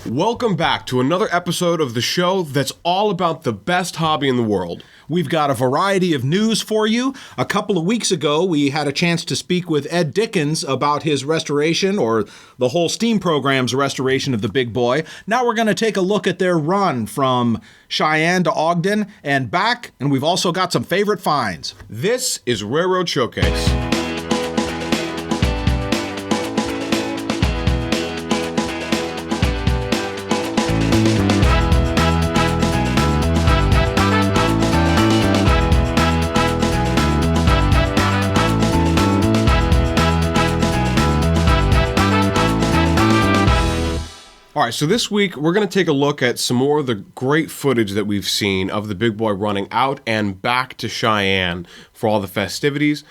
Welcome back to another episode of the show that's all about the best hobby in the world. We've got a variety of news for you. A couple of weeks ago, we had a chance to speak with Ed Dickens about his restoration, or the whole Steam program's restoration of the Big Boy. Now we're going to take a look at their run from Cheyenne to Ogden and back, and we've also got some favorite finds. This is Railroad Showcase. All right, so this week we're going to take a look at some more of the great footage that we've seen of the Big Boy running out and back to Cheyenne for all the festivities.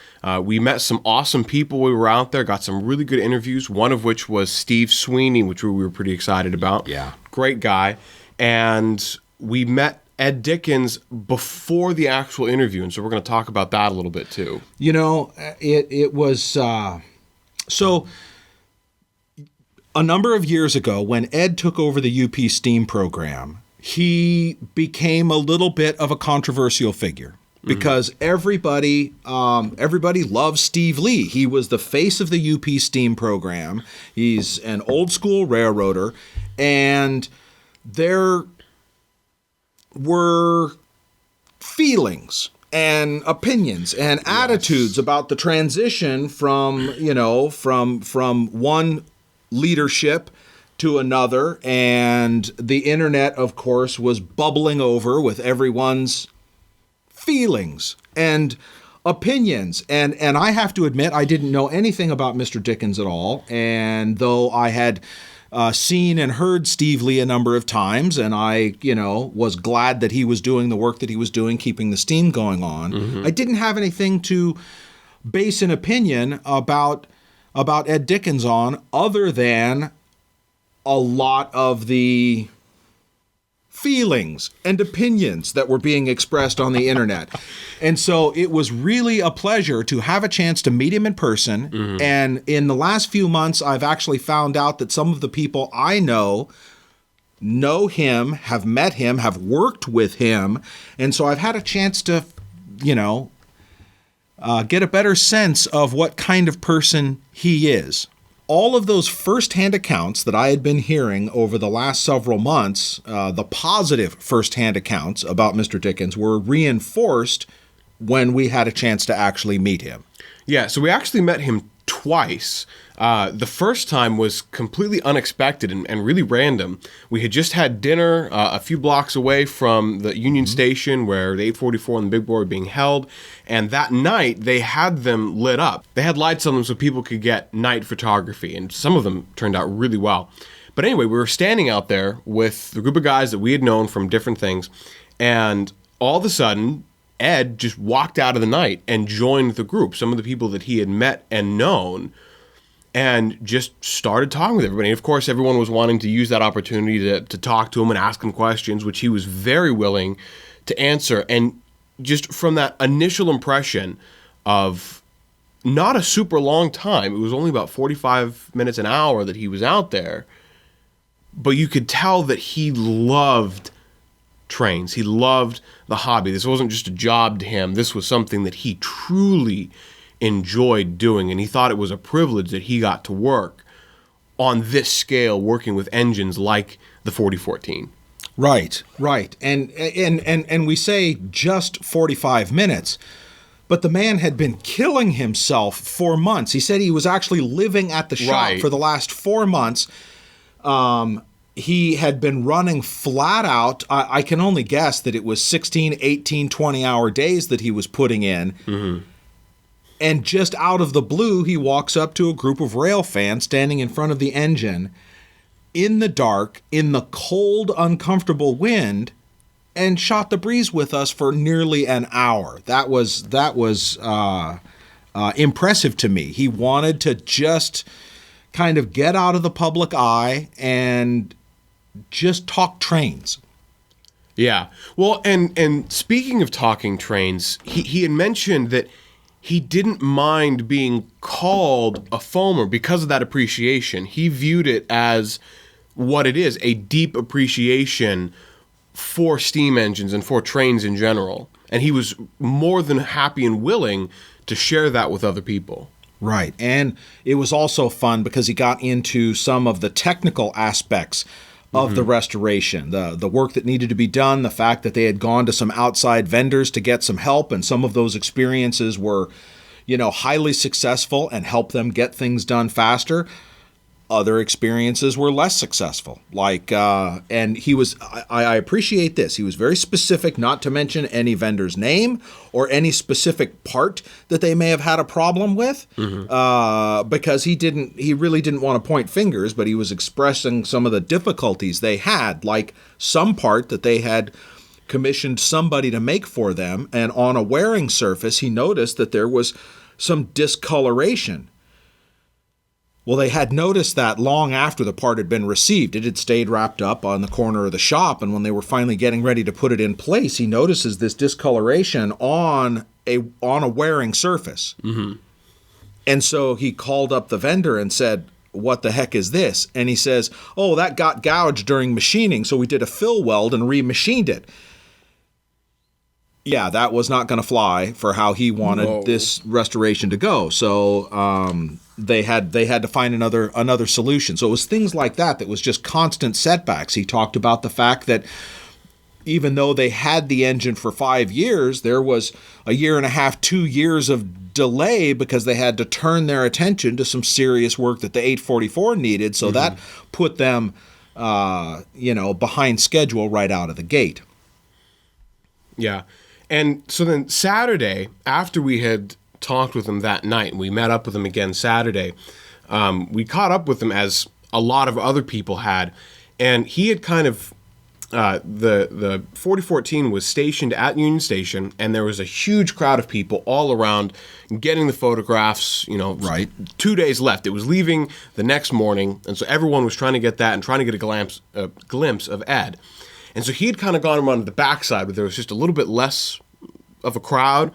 We met some awesome people when we were out there, got some really good interviews, one of which was Steve Sweeney, which we were pretty excited about. Yeah. Great guy. And we met Ed Dickens before the actual interview, and so we're going to talk about that a little bit too. You know, it was... So... A number of years ago, when Ed took over the UP STEAM program, he became a little bit of a controversial figure because everybody loves Steve Lee. He was the face of the UP STEAM program. He's an old school railroader, and there were feelings and opinions and attitudes about the transition from one leadership to another, and the internet, of course, was bubbling over with everyone's feelings and opinions. And I have to admit, I didn't know anything about Mr. Dickens at all, and though I had seen and heard Steve Lee a number of times, and I, was glad that he was doing the work that he was doing, keeping the steam going on, I didn't have anything to base an opinion about Ed Dickens on, other than a lot of the feelings and opinions that were being expressed on the internet. And so it was really a pleasure to have a chance to meet him in person. And in the last few months, I've actually found out that some of the people I know him, have met him, have worked with him. And so I've had a chance to, get a better sense of what kind of person he is. All of those firsthand accounts that I had been hearing over the last several months, the positive firsthand accounts about Mr. Dickens, were reinforced when we had a chance to actually meet him. Yeah, so we actually met him twice. The first time was completely unexpected and really random. We had just had dinner a few blocks away from the Union Station where the 844 and the Big Boy were being held, and that night they had them lit up. They had lights on them so people could get night photography, and some of them turned out really well. But anyway, we were standing out there with the group of guys that we had known from different things, and all of a sudden, Ed just walked out of the night and joined the group, some of the people that he had met and known, and just started talking with everybody. And of course, everyone was wanting to use that opportunity to talk to him and ask him questions, which he was very willing to answer. And just from that initial impression of not a super long time, it was only about 45 minutes, an hour that he was out there, but you could tell that he loved trains. He loved the hobby. This wasn't just a job to him. This was something that he truly enjoyed doing, and he thought it was a privilege that he got to work on this scale, working with engines like the 4014. Right. And we say just 45 minutes, but the man had been killing himself for months. He said he was actually living at the shop for the last 4 months. He had been running flat out. I can only guess that it was 16, 18, 20-hour days that he was putting in. And just out of the blue, he walks up to a group of rail fans standing in front of the engine in the dark, in the cold, uncomfortable wind, and shot the breeze with us for nearly an hour. That was impressive to me. He wanted to just kind of get out of the public eye and just talk trains. Yeah. Well, and speaking of talking trains, he had mentioned that he didn't mind being called a foamer because of that appreciation. He viewed it as what it is, a deep appreciation for steam engines and for trains in general. And he was more than happy and willing to share that with other people. Right. And it was also fun because he got into some of the technical aspects of the restoration, the work that needed to be done, the fact that they had gone to some outside vendors to get some help, and some of those experiences were, highly successful and helped them get things done faster. Other experiences were less successful. And he was, I appreciate this. He was very specific not to mention any vendor's name or any specific part that they may have had a problem with, because he really didn't want to point fingers, but he was expressing some of the difficulties they had, like some part that they had commissioned somebody to make for them. And on a wearing surface, he noticed that there was some discoloration. Well, they had noticed that long after the part had been received. It had stayed wrapped up on the corner of the shop, and when they were finally getting ready to put it in place, he notices this discoloration on a wearing surface. And so he called up the vendor and said, "What the heck is this?" And he says, "Oh, that got gouged during machining, so we did a fill weld and remachined it." Yeah, that was not going to fly for how he wanted this restoration to go. So they had to find another solution. So it was things like that was just constant setbacks. He talked about the fact that even though they had the engine for 5 years, there was a year and a half, 2 years of delay because they had to turn their attention to some serious work that the 844 needed. So that put them, behind schedule right out of the gate. Yeah. And so then Saturday, after we had talked with him that night, and we met up with him again Saturday, we caught up with him as a lot of other people had, and he had kind of, the 4014 was stationed at Union Station, and there was a huge crowd of people all around getting the photographs, Right. 2 days left. It was leaving the next morning, and so everyone was trying to get that and trying to get a glimpse of Ed. And so he had kind of gone around to the backside where there was just a little bit less of a crowd.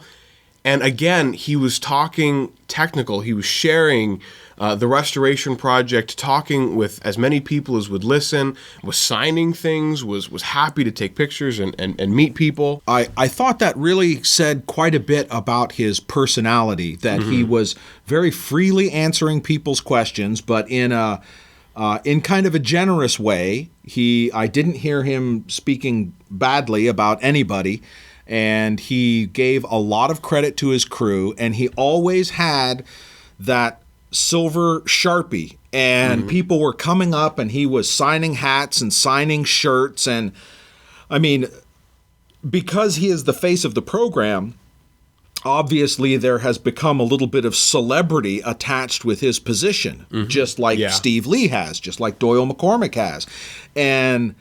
And again, he was talking technical. He was sharing the restoration project, talking with as many people as would listen, was signing things, was happy to take pictures and meet people. I thought that really said quite a bit about his personality, that he was very freely answering people's questions, but in kind of a generous way. I didn't hear him speaking badly about anybody, and he gave a lot of credit to his crew, and he always had that silver Sharpie, and people were coming up, and he was signing hats and signing shirts, and I mean, because he is the face of the program, obviously there has become a little bit of celebrity attached with his position, just like Steve Lee has, just like Doyle McCormick has. And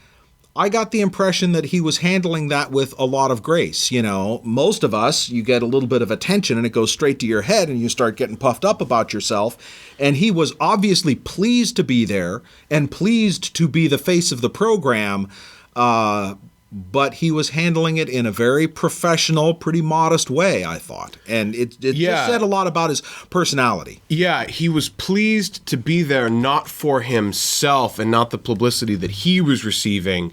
I got the impression that he was handling that with a lot of grace. Most of us, you get a little bit of attention and it goes straight to your head and you start getting puffed up about yourself. And he was obviously pleased to be there and pleased to be the face of the program, but he was handling it in a very professional, pretty modest way, I thought. And it just said a lot about his personality. Yeah, he was pleased to be there not for himself and not the publicity that he was receiving,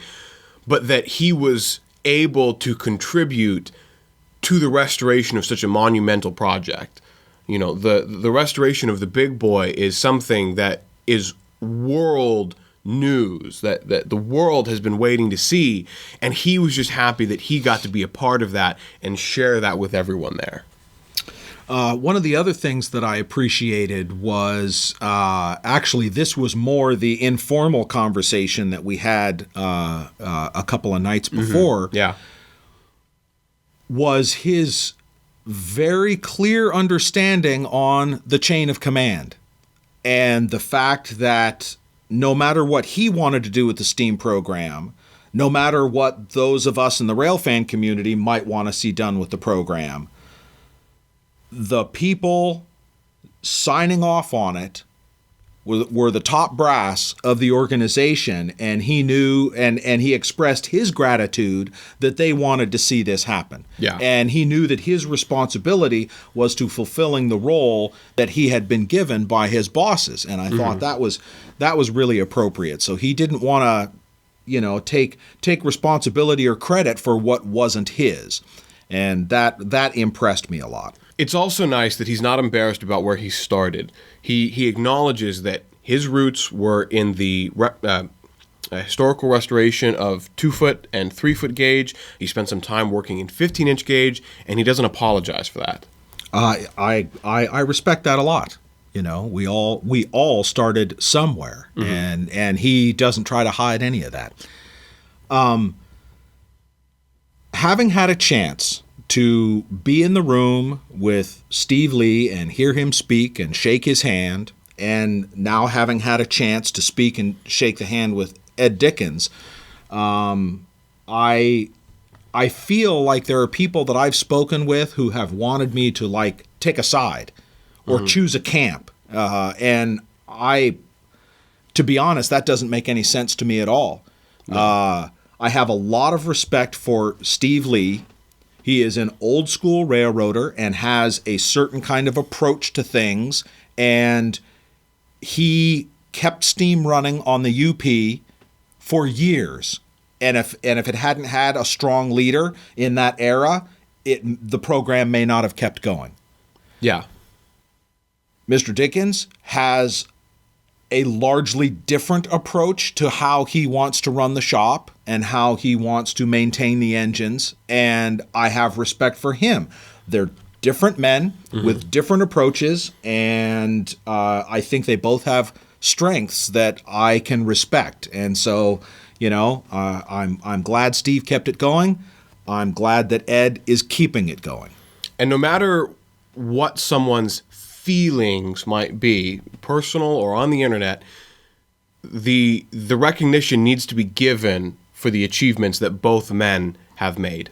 but that he was able to contribute to the restoration of such a monumental project. The restoration of the Big Boy is something that is world news, that the world has been waiting to see, and he was just happy that he got to be a part of that and share that with everyone there. One of the other things that I appreciated was, actually this was more the informal conversation that we had a couple of nights before, was his very clear understanding on the chain of command, and the fact that no matter what he wanted to do with the STEAM program, no matter what those of us in the railfan community might want to see done with the program, the people signing off on it were the top brass of the organization, and he knew and he expressed his gratitude that they wanted to see this happen. Yeah. And he knew that his responsibility was to fulfilling the role that he had been given by his bosses. And I thought that was really appropriate. So he didn't want to, take responsibility or credit for what wasn't his. And that impressed me a lot. It's also nice that he's not embarrassed about where he started. He acknowledges that his roots were in the historical restoration of 2-foot and 3-foot gauge. He spent some time working in 15-inch gauge, and he doesn't apologize for that. I respect that a lot. We all started somewhere, and he doesn't try to hide any of that. Having had a chance to be in the room with Steve Lee and hear him speak and shake his hand, and now having had a chance to speak and shake the hand with Ed Dickens, I feel like there are people that I've spoken with who have wanted me to take a side or choose a camp, and to be honest, that doesn't make any sense to me at all. No. I have a lot of respect for Steve Lee. He is an old school railroader and has a certain kind of approach to things, and he kept steam running on the UP for years. And if it hadn't had a strong leader in that era, the program may not have kept going. Yeah. Mr. Dickens has a largely different approach to how he wants to run the shop and how he wants to maintain the engines, and I have respect for him. They're different men with different approaches, and I think they both have strengths that I can respect. And so, I'm glad Steve kept it going. I'm glad that Ed is keeping it going. And no matter what someone's feelings might be, personal or on the internet, the recognition needs to be given for the achievements that both men have made.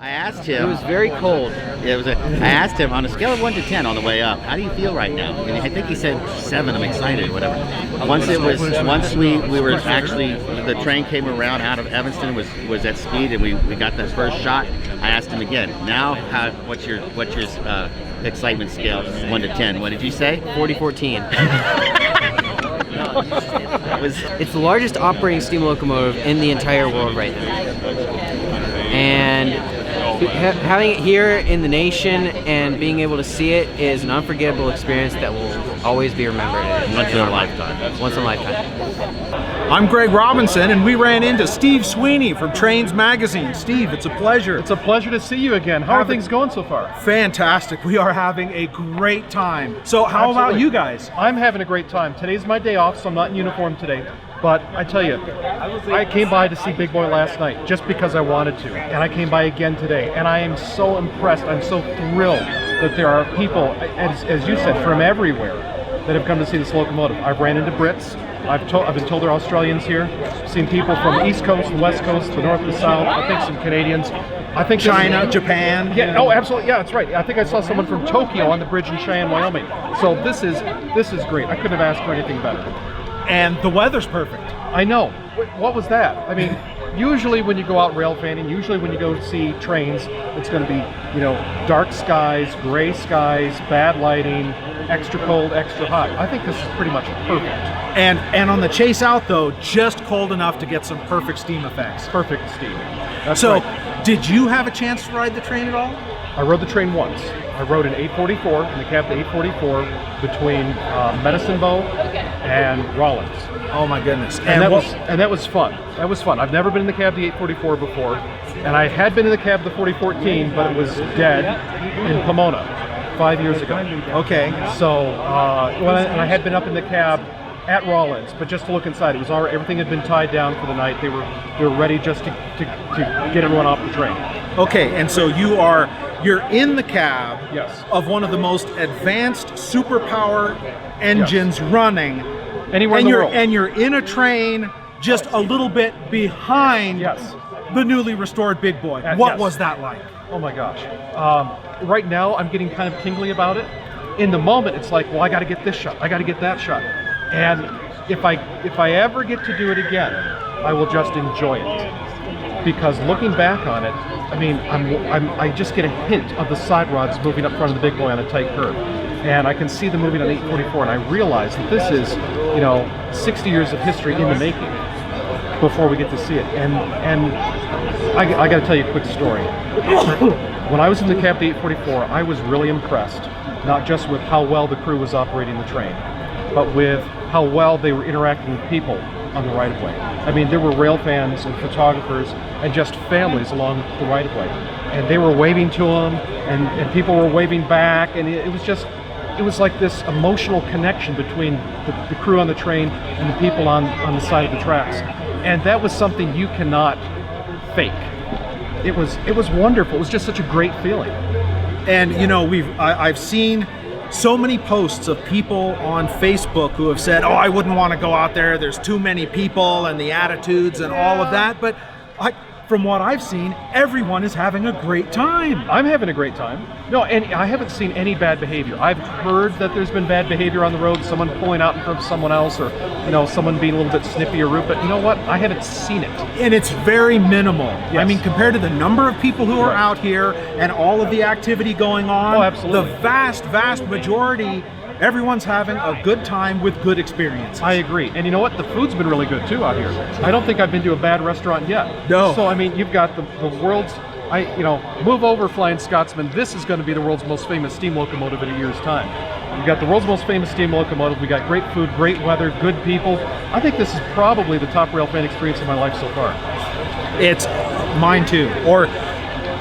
I asked him. It was very cold. I asked him on a scale of 1 to 10 on the way up, how do you feel right now? And I think he said 7. I'm excited, whatever. Once we were actually, the train came around out of Evanston, was at speed, and we got that first shot. I asked him again. Now, what's your excitement scale 1 to 10? What did you say? 4014. It's the largest operating steam locomotive in the entire world right now. And having it here in the nation and being able to see it is an unforgettable experience that will always be remembered. Once in a lifetime. Once in a lifetime. I'm Greg Robinson, and we ran into Steve Sweeney from Trains Magazine. Steve, it's a pleasure. It's a pleasure to see you again. How are things going so far? Fantastic. We are having a great time. So how about you guys? I'm having a great time. Today's my day off, so I'm not in uniform today. But I tell you, I came by to see Big Boy last night just because I wanted to. And I came by again today. And I am so impressed. I'm so thrilled that there are people, as you said, from everywhere that have come to see this locomotive. I've ran into Brits. I've been told there are Australians here. I've seen people from the East Coast, the West Coast, the North, the South. I think some Canadians. I think China, Japan. Yeah, oh, absolutely. Yeah, that's right. I think I saw someone from Tokyo on the bridge in Cheyenne, Wyoming. So this is great. I couldn't have asked for anything better. And the weather's perfect. I know. What was that? I mean, usually when you go out rail fanning, usually when you go see trains, it's going to be, dark skies, gray skies, bad lighting, extra cold, extra hot. I think this is pretty much perfect. And on the chase out, though, just cold enough to get some perfect steam effects. Perfect steam. That's so, right. Did you have a chance to ride the train at all? I rode the train once. I rode an 844 in the cab of the 844 between Medicine Bow and Rollins. Oh my goodness! And that was fun. That was fun. I've never been in the cab of the 844 before, and I had been in the cab of the 4014, but it was dead in Pomona 5 years ago. Okay. So and I had been up in the cab at Rollins, but just to look inside, it was already, everything had been tied down for the night. They were ready just to get everyone off the train. Okay, and so you're in the cab Yes. of one of the most advanced superpower engines running. Anywhere in the world. And you're in a train just a little bit behind Yes. the newly restored Big Boy. What yes. was that like? Oh my gosh. Right now, I'm getting kind of tingly about it. In the moment, it's like, well, I got to get this shot. I got to get that shot. And if I ever get to do it again, I will just enjoy it. Because looking back on it, I mean, I just get a hint of the side rods moving up front of the Big Boy on a tight curve. And I can see them moving on 844, and I realize that this is, 60 years of history in the making before we get to see it. And I got to tell you a quick story. When I was in the cab of the 844, I was really impressed, not just with how well the crew was operating the train, but with how well they were interacting with people on the right-of-way. I mean, there were rail fans and photographers and just families along the right-of-way. And they were waving to them, and people were waving back, and it was like this emotional connection between the crew on the train and the people on the side of the tracks. And that was something you cannot fake. It was wonderful. It was just such a great feeling. And I've seen so many posts of people on Facebook who have said, "Oh, I wouldn't want to go out there. There's too many people and the attitudes and all of that." But from what I've seen, everyone is having a great time. I'm having a great time. No, and I haven't seen any bad behavior. I've heard that there's been bad behavior on the road, someone pulling out in front of someone else, or someone being a little bit snippy or rude. But you know what? I haven't seen it. And it's very minimal. Yes. I mean, compared to the number of people who are out here and all of the activity going on, Oh, absolutely. the vast majority, everyone's having a good time with good experiences. I agree. And you know what? The food's been really good too out here. I don't think I've been to a bad restaurant yet. No. So I mean, you've got the world's, move over, Flying Scotsman. This is going to be the world's most famous steam locomotive in a year's time. You've got the world's most famous steam locomotive. We got great food, great weather, good people. I think this is probably the top rail fan experience of my life so far. It's mine too, or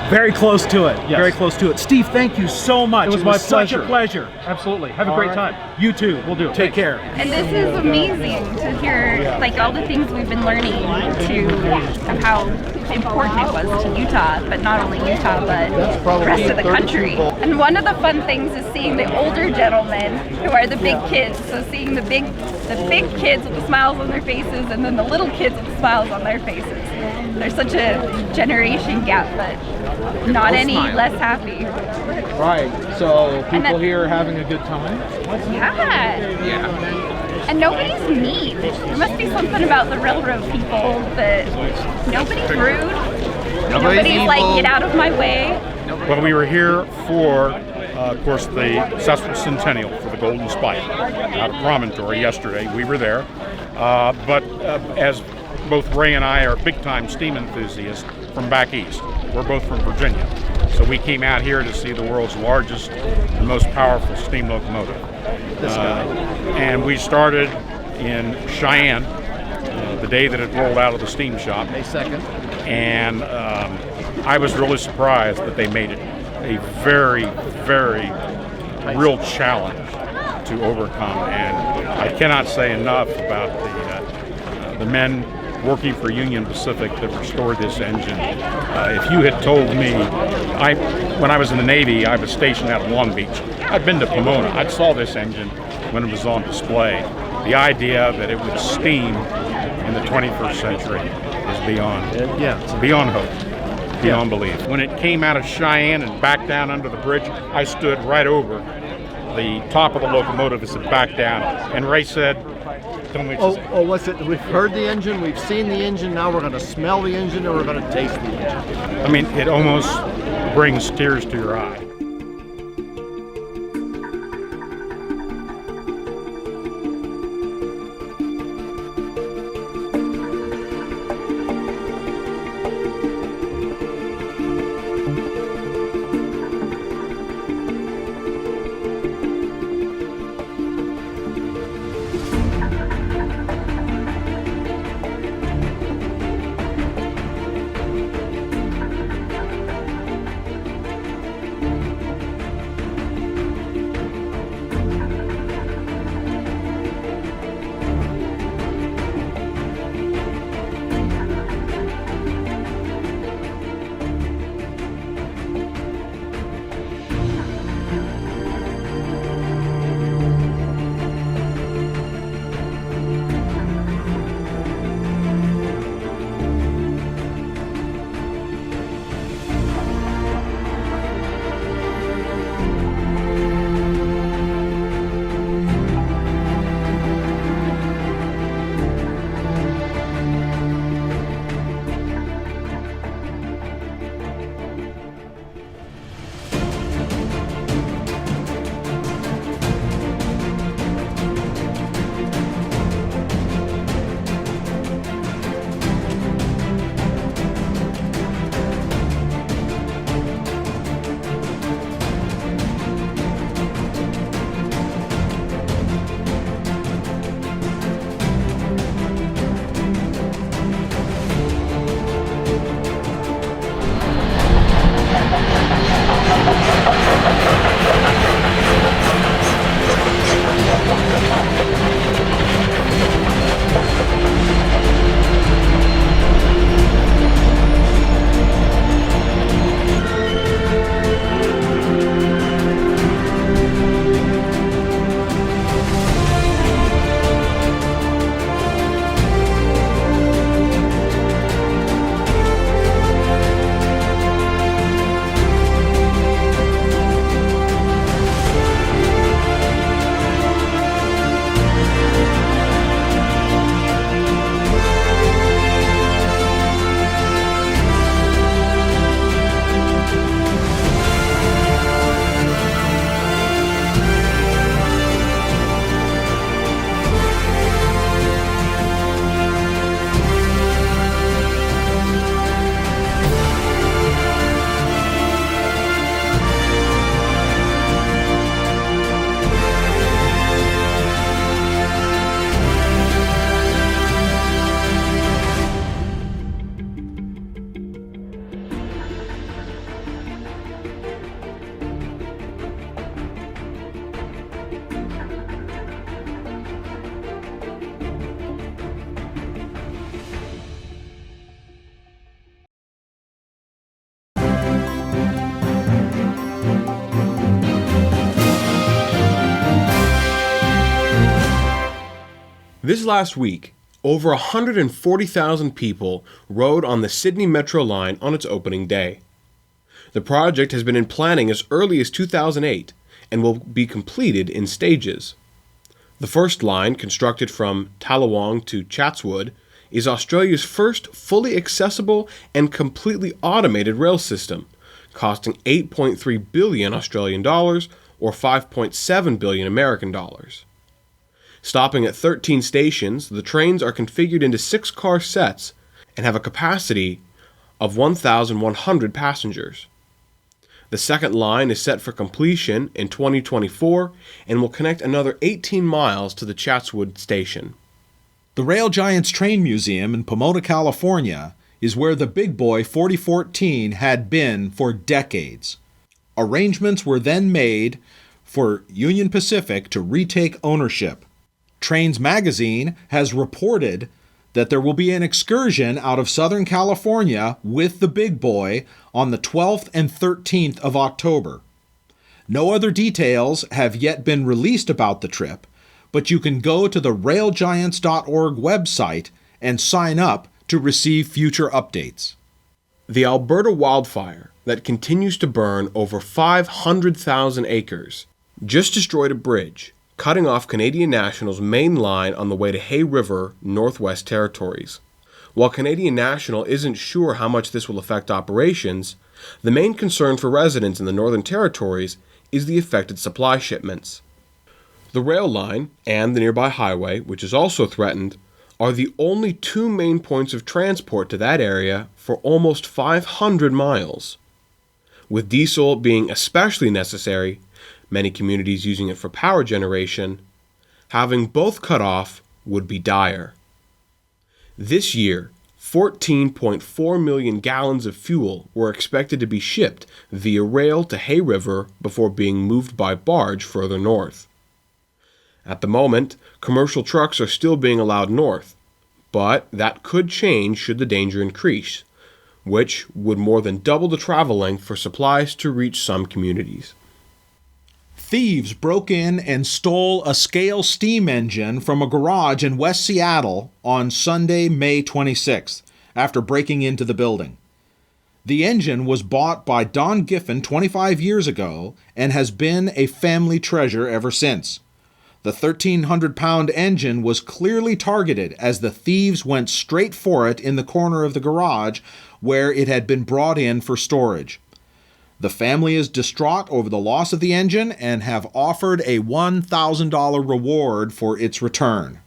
very close to it. Yes. Very close to it. Steve, thank you so much. It was my such pleasure. a pleasure. Absolutely. Have a All great right. time. You too. We'll do it. Take Thanks. care. And this is amazing to hear, all the things we've been learning of how important it was to Utah, but not only Utah, but the rest of the country. And one of the fun things is seeing the older gentlemen who are the big kids. So seeing the big kids with the smiles on their faces, and then the little kids with the smiles on their faces. There's such a generation gap, but not any less happy. Right. So And people then- here are having a good time. Yeah. And nobody's mean. There must be something about the railroad people that nobody's rude. Nobody's like, get out of my way. Well, we were here for, of course, the sesquicentennial for the Golden Spike out of Promontory yesterday. We were there. But as both Ray and I are big-time steam enthusiasts from back east. We're both from Virginia. So we came out here to see the world's largest and most powerful steam locomotive. And we started in Cheyenne the day that it rolled out of the steam shop. May 2nd. And I was really surprised that they made it a very, very real challenge to overcome. And I cannot say enough about the men working for Union Pacific that restored this engine. If you had told me, when I was in the Navy, I was stationed out of Long Beach. I'd been to Pomona. I saw this engine when it was on display. The idea that it would steam in the 21st century is beyond hope, beyond belief. When it came out of Cheyenne and back down under the bridge, I stood right over the top of the locomotive as it backed down, and Ray said, what's it? We've heard the engine, we've seen the engine, now we're going to smell the engine and we're going to taste the engine. I mean, it almost brings tears to your eye. This last week, over 140,000 people rode on the Sydney Metro line on its opening day. The project has been in planning as early as 2008 and will be completed in stages. The first line, constructed from Tallawong to Chatswood, is Australia's first fully accessible and completely automated rail system, costing 8.3 billion Australian dollars or 5.7 billion American dollars. Stopping at 13 stations, the trains are configured into 6-car sets and have a capacity of 1,100 passengers. The second line is set for completion in 2024 and will connect another 18 miles to the Chatswood station. The Rail Giants Train Museum in Pomona, California, is where the Big Boy 4014 had been for decades. Arrangements were then made for Union Pacific to retake ownership. Trains Magazine has reported that there will be an excursion out of Southern California with the Big Boy on the 12th and 13th of October. No other details have yet been released about the trip, but you can go to the railgiants.org website and sign up to receive future updates. The Alberta wildfire that continues to burn over 500,000 acres just destroyed a bridge, cutting off Canadian National's main line on the way to Hay River, Northwest Territories. While Canadian National isn't sure how much this will affect operations, the main concern for residents in the Northern Territories is the affected supply shipments. The rail line and the nearby highway, which is also threatened, are the only two main points of transport to that area for almost 500 miles. With diesel being especially necessary, many communities using it for power generation, having both cut off would be dire. This year, 14.4 million gallons of fuel were expected to be shipped via rail to Hay River before being moved by barge further north. At the moment, commercial trucks are still being allowed north, but that could change should the danger increase, which would more than double the travel length for supplies to reach some communities. Thieves broke in and stole a scale steam engine from a garage in West Seattle on Sunday, May 26th, after breaking into the building. The engine was bought by Don Giffen 25 years ago and has been a family treasure ever since. The 1,300-pound engine was clearly targeted as the thieves went straight for it in the corner of the garage where it had been brought in for storage. The family is distraught over the loss of the engine and have offered a $1,000 reward for its return.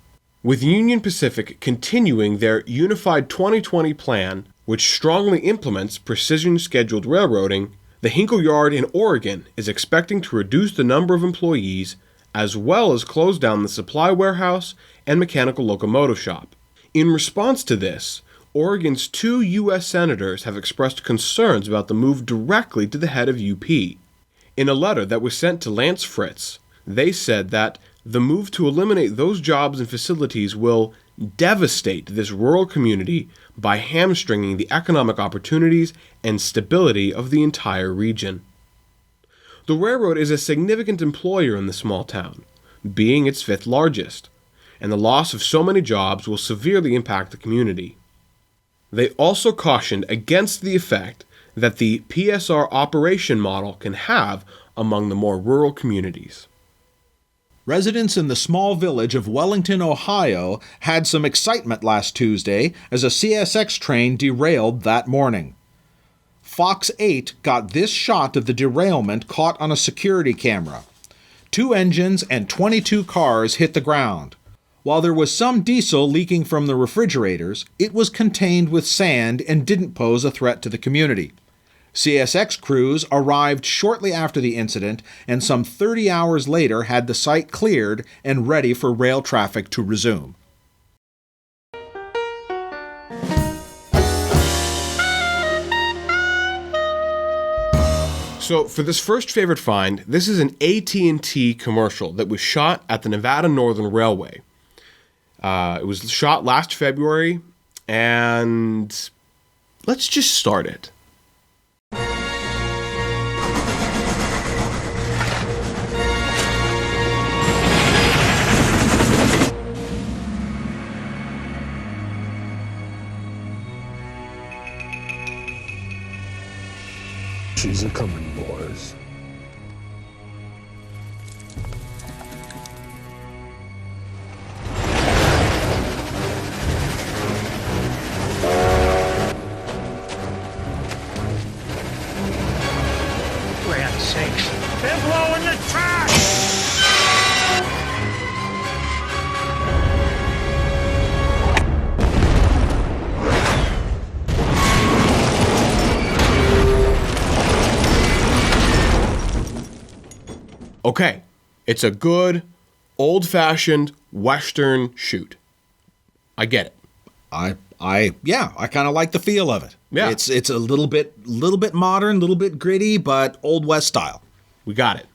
With Union Pacific continuing their Unified 2020 plan, which strongly implements precision-scheduled railroading, the Hinkle Yard in Oregon is expecting to reduce the number of employees as well as close down the supply warehouse and mechanical locomotive shop. In response to this, Oregon's 2 U.S. senators have expressed concerns about the move directly to the head of UP. In a letter that was sent to Lance Fritz, they said that the move to eliminate those jobs and facilities will devastate this rural community by hamstringing the economic opportunities and stability of the entire region. The railroad is a significant employer in the small town, being its 5th largest, and the loss of so many jobs will severely impact the community. They also cautioned against the effect that the PSR operation model can have among the more rural communities. Residents in the small village of Wellington, Ohio, had some excitement last Tuesday as a CSX train derailed that morning. Fox 8 got this shot of the derailment caught on a security camera. 2 engines and 22 cars hit the ground. While there was some diesel leaking from the refrigerators, it was contained with sand and didn't pose a threat to the community. CSX crews arrived shortly after the incident and some 30 hours later had the site cleared and ready for rail traffic to resume. So for this first favorite find, this is an AT&T commercial that was shot at the Nevada Northern Railway. It was shot last February, and let's just start it. She's a coming, boys. Grand sakes. They're blowing the track! Okay, it's a good, old-fashioned Western shoot. I get it. I kind of like the feel of it. Yeah. It's a little bit modern, a little bit gritty, but Old West style. We got it.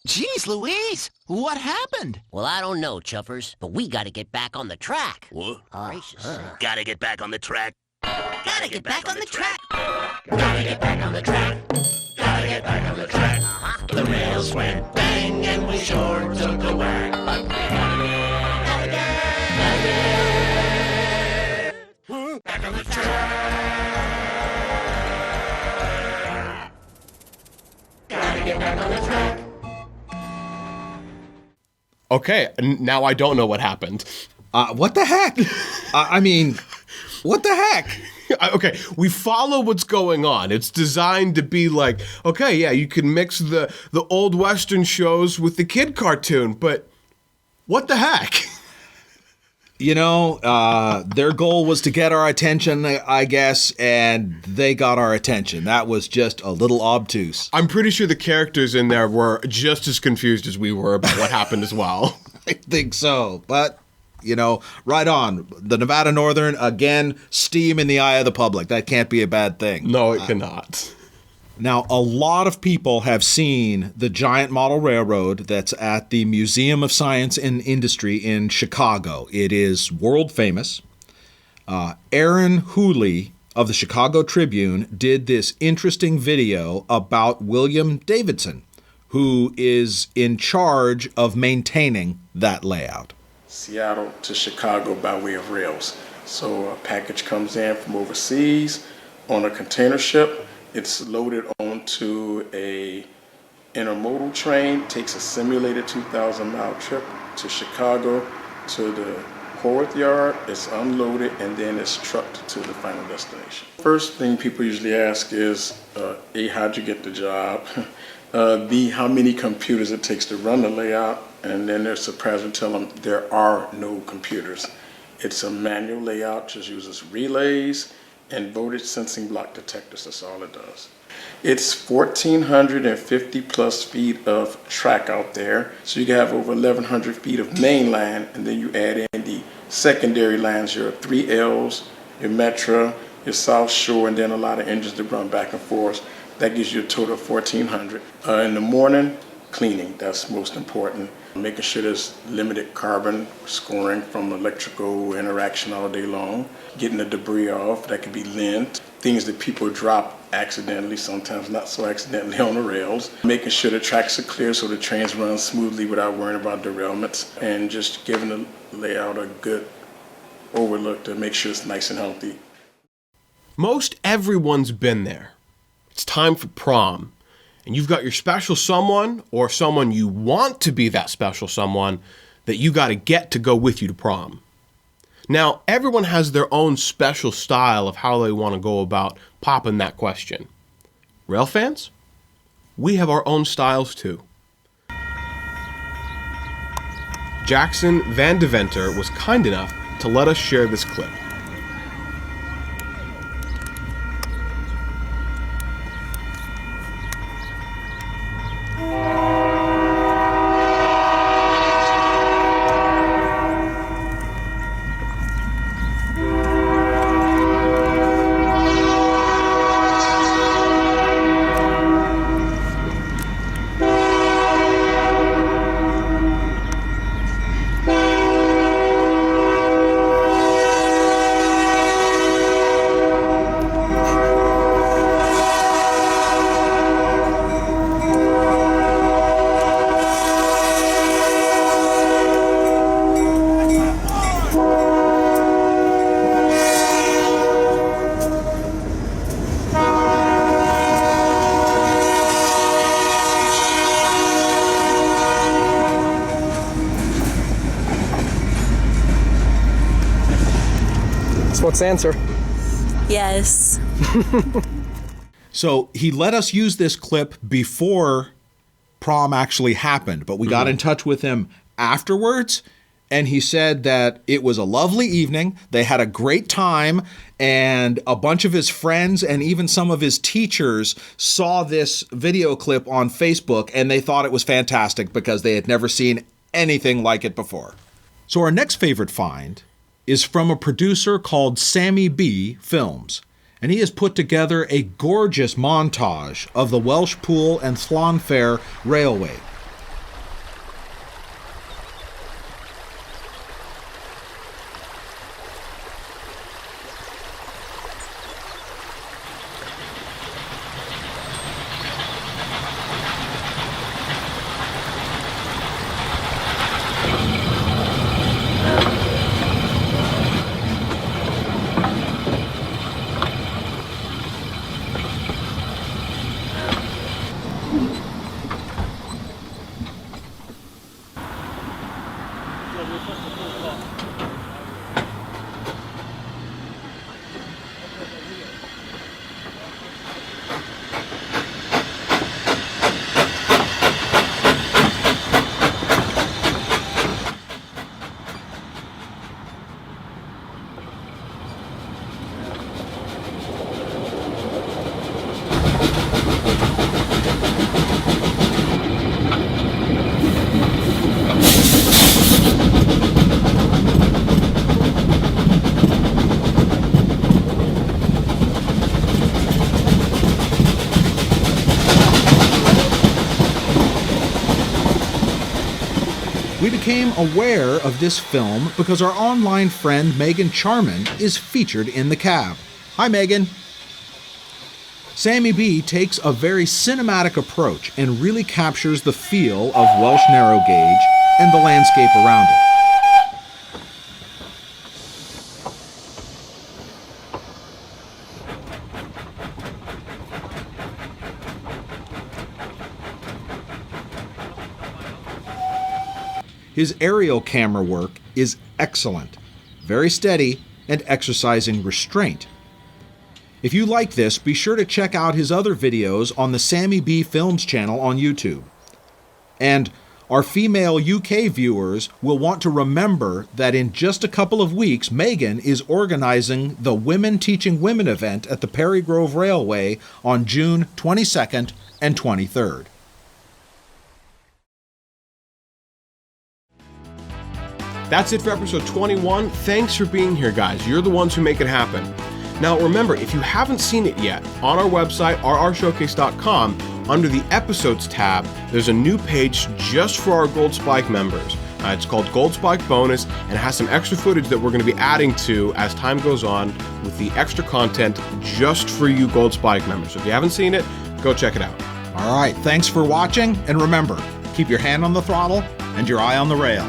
Jeez Louise, what happened? Well, I don't know, Chuffers, but we gotta get back on the track. What? Gracious. Gotta get back on the track. Gotta get back on the track. Gotta get back on the track. Gotta get back on the track. The rails went bang and we sure took a whack. But we gotta get back on the track. Gotta get back on the track. Okay, now I don't know what happened. What the heck? I mean, what the heck? Okay, we follow what's going on. It's designed to be like, okay, yeah, you can mix the old Western shows with the kid cartoon, but what the heck? You know, their goal was to get our attention, I guess, and they got our attention. That was just a little obtuse. I'm pretty sure the characters in there were just as confused as we were about what happened as well. I think so, but, you know, right on. The Nevada Northern, again, steam in the eye of the public. That can't be a bad thing. No, it cannot. Now, a lot of people have seen the giant model railroad that's at the Museum of Science and Industry in Chicago. It is world famous. Erin Hooley of the Chicago Tribune did this interesting video about William Davidson, who is in charge of maintaining that layout. Seattle to Chicago by way of rails. So a package comes in from overseas on a container ship. It's loaded onto a intermodal train, takes a simulated 2,000-mile trip to Chicago to the Horworth Yard. It's unloaded and then it's trucked to the final destination. First thing people usually ask is, A, how'd you get the job? B, how many computers it takes to run the layout? And then they're surprised and tell them there are no computers. It's a manual layout, just uses relays and voltage sensing block detectors. That's all it does. It's 1,450 plus feet of track out there. So you can have over 1,100 feet of main line, and then you add in the secondary lines, your 3Ls, your Metra, your South Shore, and then a lot of engines that run back and forth. That gives you a total of 1,400. In the morning, cleaning, that's most important. Making sure there's limited carbon scoring from electrical interaction all day long. Getting the debris off, that could be lint. Things that people drop accidentally, sometimes not so accidentally on the rails. Making sure the tracks are clear so the trains run smoothly without worrying about derailments. And just giving the layout a good overlook to make sure it's nice and healthy. Most everyone's been there. It's time for prom. And you've got your special someone or someone you want to be that special someone that you got to get to go with you to prom. Now, everyone has their own special style of how they want to go about popping that question. Rail fans, we have our own styles too. Jackson Vandeventer was kind enough to let us share this clip. what's the answer? Yes. So he let us use this clip before prom actually happened, but we got in touch with him afterwards, and he said that it was a lovely evening. They had a great time, and a bunch of his friends and even some of his teachers saw this video clip on Facebook, and they thought it was fantastic because they had never seen anything like it before. So our next favorite find is from a producer called Sammy B Films, and he has put together a gorgeous montage of the WELSHPOOL and LLANFAIR Railway. We became aware of this film because our online friend Megan Charman is featured in the cab. Hi, Megan. Sammy B takes a very cinematic approach and really captures the feel of Welsh narrow gauge and the landscape around it. His aerial camera work is excellent, very steady, and exercising restraint. If you like this, be sure to check out his other videos on the Sammy B Films channel on YouTube. And our female UK viewers will want to remember that in just a couple of weeks, Megan is organizing the Women Teaching Women event at the Perry Grove Railway on June 22nd and 23rd. That's it for episode 21. Thanks for being here, guys. You're the ones who make it happen. Now remember, if you haven't seen it yet, on our website, rrshowcase.com, under the Episodes tab, there's a new page just for our Gold Spike members. It's called Gold Spike Bonus, and it has some extra footage that we're going to be adding to as time goes on with the extra content just for you Gold Spike members. So if you haven't seen it, go check it out. All right, thanks for watching, and remember, keep your hand on the throttle and your eye on the rail.